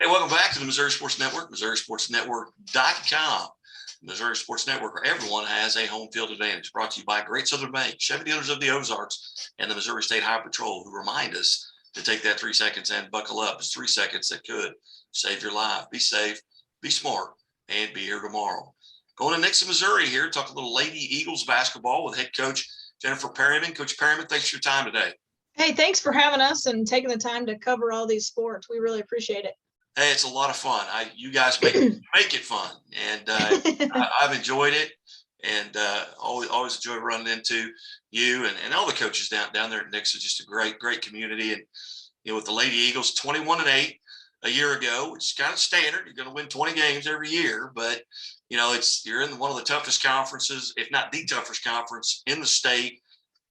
Hey, welcome back to the Missouri Sports Network, MissouriSportsNetwork.com. Missouri Sports Network, where everyone has a home field advantage. Brought to you by Great Southern Bank, Chevy dealers of the Ozarks, and the Missouri State Highway Patrol, who remind us to take that 3 seconds and buckle up. It's 3 seconds that could save your life. Be safe, be smart, and be here tomorrow. Going to Nixa, Missouri here, talk a little Lady Eagles basketball with head coach Jennifer Perryman. Coach Perryman, thanks for your time today. Hey, thanks for having us and taking the time to cover all these sports. We really appreciate it. Hey, it's a lot of fun. You guys make it fun, and I've enjoyed it, and always enjoy running into you and all the coaches down there at Nixa. Just a great community, and with the Lady Eagles, 21-8 a year ago, which is kind of standard. You're going to win 20 games every year, but you're in one of the toughest conferences, if not the toughest conference in the state,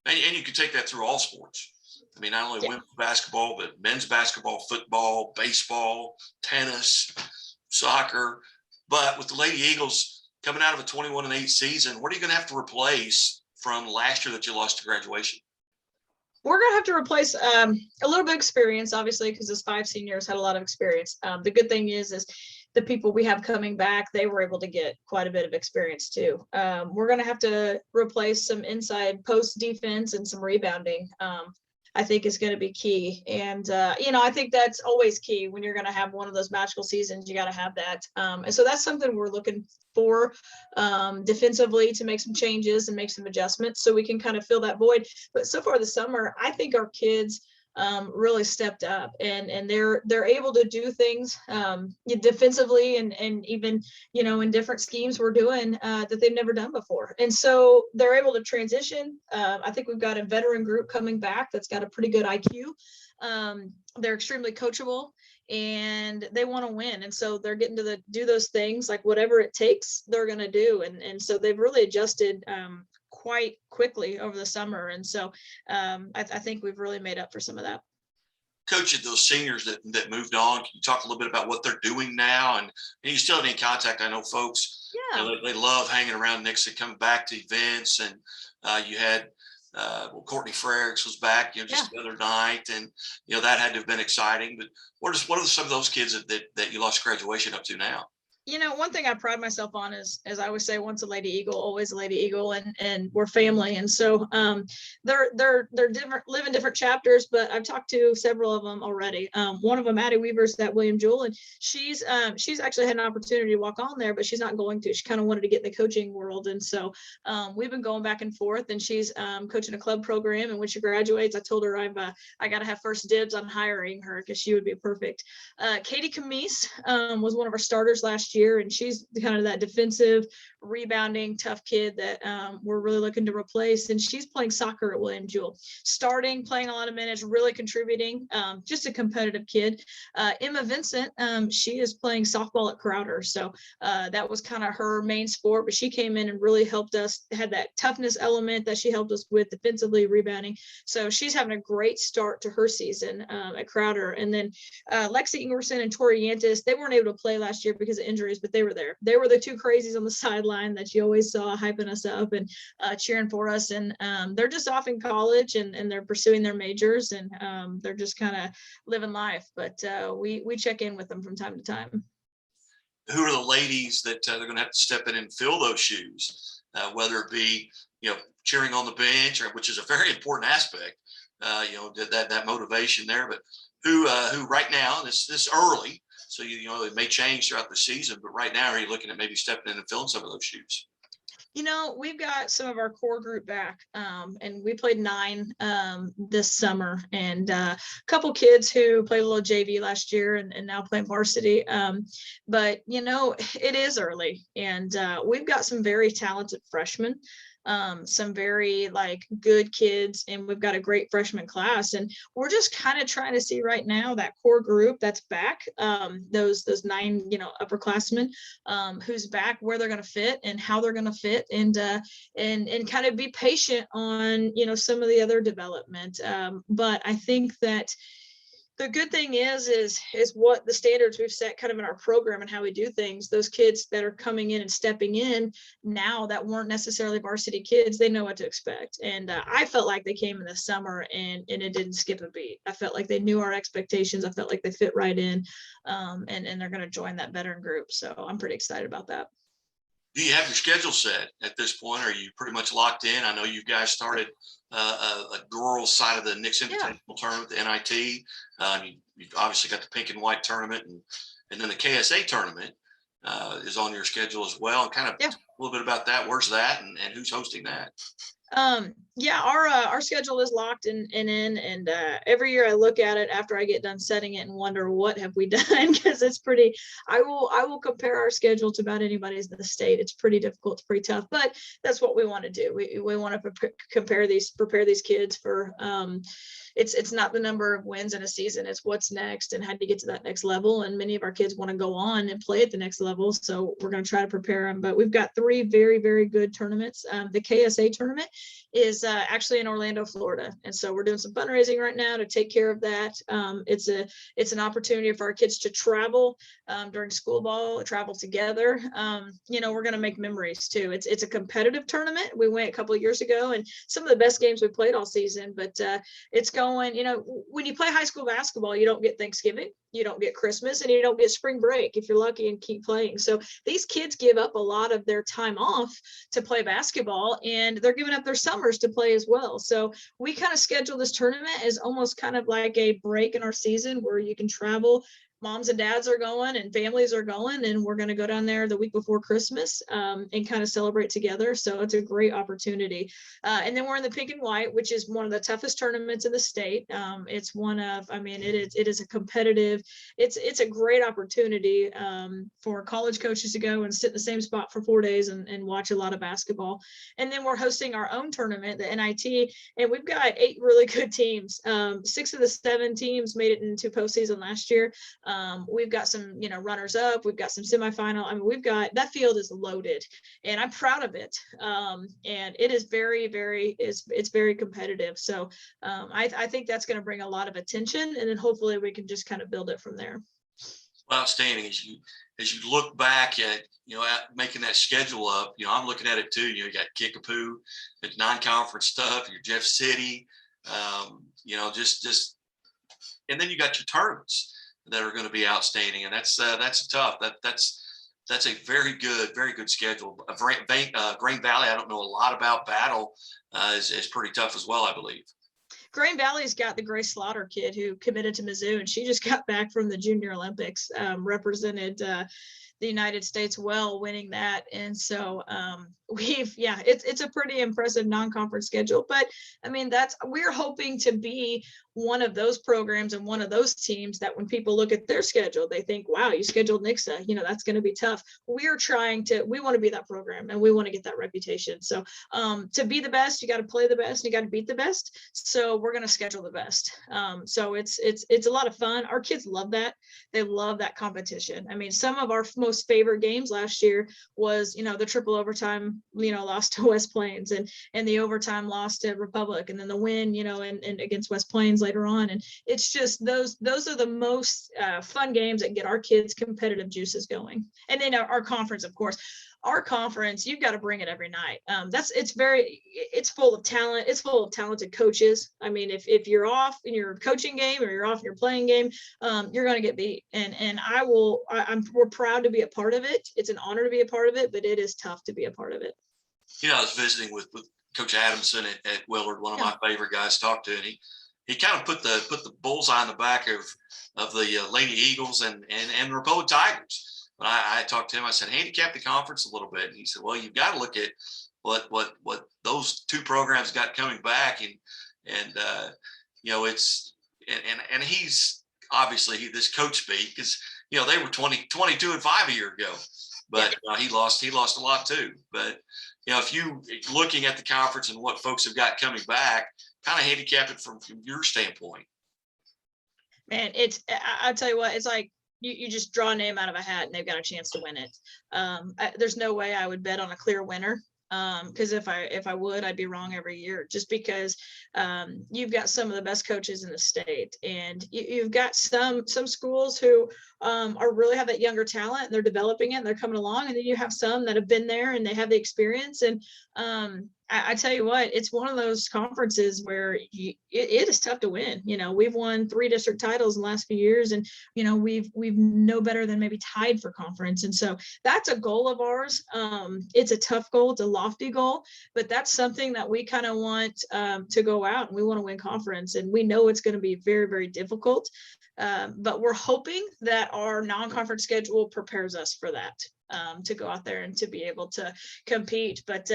and you can take that through all sports. I mean, not only women's basketball, but men's basketball, football, baseball, tennis, soccer. But with the Lady Eagles coming out of a 21-8 season, what are you going to have to replace from last year that you lost to graduation? We're going to have to replace a little bit of experience, obviously, because those 5 seniors had a lot of experience. The good thing is the people we have coming back, they were able to get quite a bit of experience too. We're going to have to replace some inside post defense and some rebounding. I think is going to be key. And, I think that's always key when you're going to have one of those magical seasons. You got to have that. And so that's something we're looking for defensively, to make some changes and make some adjustments so we can kind of fill that void. But so far this summer, I think our kids really stepped up and they're able to do things defensively and even in different schemes we're doing that they've never done before, and so they're able to transition. I think we've got a veteran group coming back that's got a pretty good IQ. They're extremely coachable and they want to win, and so they're getting to do those things, like whatever it takes they're going to do, and so they've really adjusted quite quickly over the summer. And so I think we've really made up for some of that. Coach, those seniors that moved on, can you talk a little bit about what they're doing now? And you still have any contact? I know folks, they love hanging around Nixa, coming back to events. And you had, Courtney Frericks was back, just the other night. And, that had to have been exciting. But what are some of those kids that you lost graduation up to now? One thing I pride myself on is, as I always say, once a Lady Eagle, always a Lady Eagle, and we're family. And so they're different, live in different chapters, but I've talked to several of them already. One of them, Addie Weaver's at William Jewell, and she's actually had an opportunity to walk on there, but she's not going to. She kind of wanted to get in the coaching world. And so we've been going back and forth, and she's coaching a club program. And when she graduates, I told her I got to have first dibs on hiring her because she would be perfect. Katie Camise was one of our starters last year, and she's kind of that defensive, rebounding, tough kid that we're really looking to replace. And she's playing soccer at William Jewell, playing a lot of minutes, really contributing, just a competitive kid. Emma Vincent, she is playing softball at Crowder, so that was kind of her main sport, but she came in and really helped us, had that toughness element that she helped us with defensively, rebounding. So she's having a great start to her season at Crowder. And then Lexi Ingerson and Tori Yantis, they weren't able to play last year because of injuries, but they were there. They were the 2 crazies on the sideline that you always saw hyping us up and cheering for us. And they're just off in college and they're pursuing their majors, and they're just kind of living life. But we check in with them from time to time. Who are the ladies that they're going to have to step in and fill those shoes, whether it be, cheering on the bench, which is a very important aspect, that motivation there. But who right now, this early, so, it may change throughout the season, but right now, are you looking at maybe stepping in and filling some of those shoes? We've got some of our core group back, and we played 9 this summer, and a couple kids who played a little JV last year and now playing varsity. But, it is early, and we've got some very talented freshmen. Some very good kids, and we've got a great freshman class, and we're just kind of trying to see right now that core group that's back, those 9 upperclassmen, who's back, where they're going to fit and how they're going to fit, and kind of be patient on some of the other development. But I think that The good thing is what the standards we've set kind of in our program and how we do things. Those kids that are coming in and stepping in now that weren't necessarily varsity kids, they know what to expect. And I felt like they came in the summer and it didn't skip a beat. I felt like they knew our expectations. I felt like they fit right in, and they're going to join that veteran group. So I'm pretty excited about that. Do you have your schedule set at this point? Are you pretty much locked in? I know you guys started a girls side of the Nixa Invitational Tournament, the NIT. You've obviously got the pink and white tournament, and then the KSA tournament is on your schedule as well. And kind of a little bit about that. Where's that, and who's hosting that? Yeah, our schedule is locked in, and every year I look at it after I get done setting it and wonder what have we done, because it's pretty. I will compare our schedule to about anybody's in the state. It's pretty difficult, it's pretty tough, but that's what we want to do. We want to prepare these kids for. It's not the number of wins in a season, it's what's next and how do you get to that next level. And many of our kids want to go on and play at the next level. So we're going to try to prepare them. But we've got 3 very, very good tournaments. The KSA tournament is actually in Orlando, Florida. And so we're doing some fundraising right now to take care of that. It's an opportunity for our kids to travel during school ball, travel together. We're going to make memories too. It's a competitive tournament. We went a couple of years ago and some of the best games we played all season, but it's going, when you play high school basketball, you don't get Thanksgiving, you don't get Christmas, and you don't get spring break if you're lucky and keep playing. So these kids give up a lot of their time off to play basketball, and they're giving up their summers to play as well. So we kind of schedule this tournament as almost kind of like a break in our season where you can travel. Moms and dads are going and families are going, and we're going to go down there the week before Christmas and kind of celebrate together. So it's a great opportunity. And then we're in the pink and white, which is one of the toughest tournaments in the state. It's one of, it is a competitive, it's a great opportunity for college coaches to go and sit in the same spot for 4 days and watch a lot of basketball. And then we're hosting our own tournament, the NIT, and we've got 8 really good teams. 6 of the 7 teams made it into postseason last year. We've got some, runners up, we've got some semifinal. We've got, that field is loaded and I'm proud of it. And it is very, very, it's very competitive. So I think that's going to bring a lot of attention, and then hopefully we can just kind of build it from there. Well, outstanding. As you look back at, at making that schedule up, I'm looking at it too. You got Kickapoo, the non-conference stuff, your Jeff City, just, and then you got your tournaments that are going to be outstanding, and that's tough. That's a very good schedule. Grain Valley, I don't know a lot about. Battle is pretty tough as well, I believe. Grain Valley's got the Grace Slaughter kid who committed to Mizzou, and she just got back from the Junior Olympics, represented the United States well, winning that. And so it's a pretty impressive non-conference schedule, but we're hoping to be one of those programs and one of those teams that when people look at their schedule, they think, wow, you scheduled Nixa, that's going to be tough. We want to be that program, and we want to get that reputation. So to be the best, you got to play the best, you got to beat the best. So we're going to schedule the best. So it's a lot of fun. Our kids love that. They love that competition. Some of our most favorite games last year was, the triple overtime, loss to West Plains, and the overtime loss to Republic, and then the win, and against West Plains later on. And it's just those are the most fun games that get our kids' competitive juices going. And then our conference, of course. Our conference, you've got to bring it every night. It's full of talent. It's full of talented coaches. If you're off in your coaching game or you're off in your playing game, you're going to get beat. And we're proud to be a part of it. It's an honor to be a part of it, but it is tough to be a part of it. I was visiting with Coach Adamson at Willard, one of my favorite guys to talk to, and he kind of put the bullseye on the back of the Lady Eagles and the Republic Tigers. But I talked to him. I said, handicap the conference a little bit. And he said, well, you've got to look at what those 2 programs got coming back, and he's obviously this coach speak because they were 22-5 a year ago, but he lost a lot too. But if you looking at the conference and what folks have got coming back, kind of handicap it from your standpoint. Man, I'll tell you what, it's like. You just draw a name out of a hat and they've got a chance to win it. There's no way I would bet on a clear winner. Because if I would, I'd be wrong every year, just because you've got some of the best coaches in the state, and you've got some schools who are really have that younger talent and they're developing it and they're coming along, and then you have some that have been there and they have the experience. And I tell you what, it's one of those conferences where it is tough to win. We've won 3 district titles in the last few years, and we've no better than maybe tied for conference. And so that's a goal of ours. It's a tough goal, it's a lofty goal, but that's something that we kind of want to go out, and we want to win conference. And we know it's going to be very, very difficult, but we're hoping that our non-conference schedule prepares us for that, to go out there and to be able to compete. But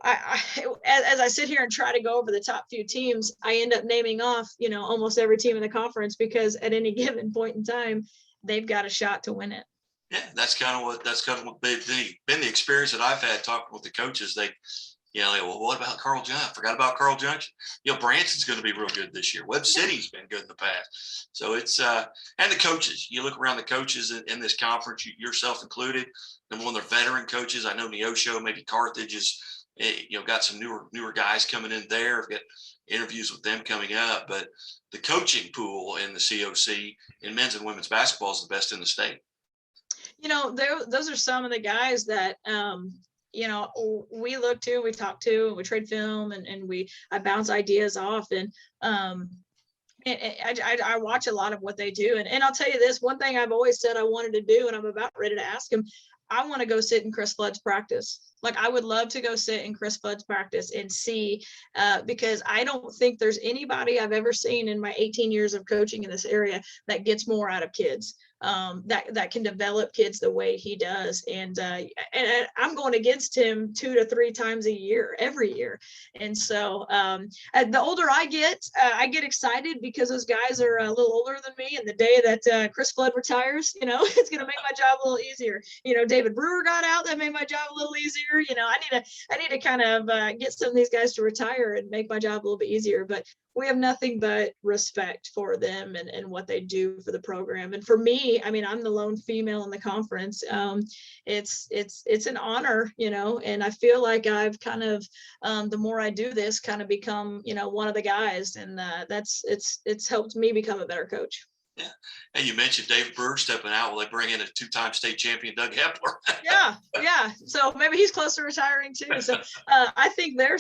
as I sit here and try to go over the top few teams, I end up naming off, almost every team in the conference, because at any given point in time, they've got a shot to win it. Yeah, that's kind of what been the experience that I've had talking with the coaches. They, well, what about Carl Junction? Forgot about Carl Junction. Branson's going to be real good this year. Webb City's been good in the past. So it's and the coaches. You look around the coaches in this conference, yourself included. Number one, they're veteran coaches. I know Neosho, maybe Carthage is. Got some newer guys coming in there. I've got interviews with them coming up, but the coaching pool in the COC in men's and women's basketball is the best in the state. Those are some of the guys that, we look to, we talk to, we trade film, and I bounce ideas off. And I watch a lot of what they do. And I'll tell you this, one thing I've always said I wanted to do, and I'm about ready to ask him, I want to go sit in Chris Flood's practice. Like, I would love to go sit in Chris Flood's practice and see, because I don't think there's anybody I've ever seen in my 18 years of coaching in this area that gets more out of kids, that can develop kids the way he does. And I'm going against him 2 to 3 times a year, every year. And so the older I get excited, because those guys are a little older than me. And the day that Chris Flood retires, it's going to make my job a little easier. David Brewer got out, that made my job a little easier. I need to kind of get some of these guys to retire and make my job a little bit easier. But we have nothing but respect for them and what they do for the program. And for me, I'm the lone female in the conference. It's an honor, and I feel like I've kind of, the more I do this, kind of become, one of the guys, and it's helped me become a better coach. Yeah. And you mentioned David Brewer stepping out. Will they bring in a 2-time state champion, Doug Hepler? Yeah. So maybe he's close to retiring too. So I think they're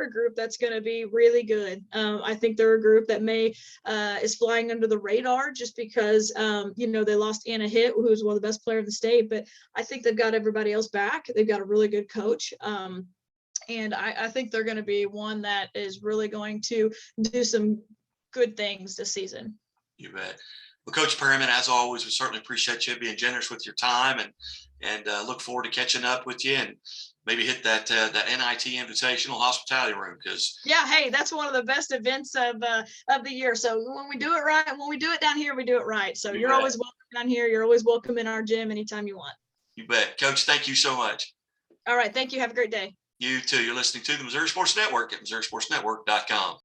a group that's going to be really good. I think they're a group that may is flying under the radar just because they lost Anna Hitt, who was one of the best players in the state. But I think they've got everybody else back. They've got a really good coach. And I think they're going to be one that is really going to do some good things this season. You bet. Well, Coach Perryman, as always, we certainly appreciate you being generous with your time, and look forward to catching up with you and maybe hit that NIT Invitational Hospitality Room. Hey, that's one of the best events of the year. So when we do it right, when we do it down here, we do it right. So you're always welcome down here. You're always welcome in our gym anytime you want. You bet. Coach, thank you so much. All right. Thank you. Have a great day. You too. You're listening to the Missouri Sports Network at MissouriSportsNetwork.com.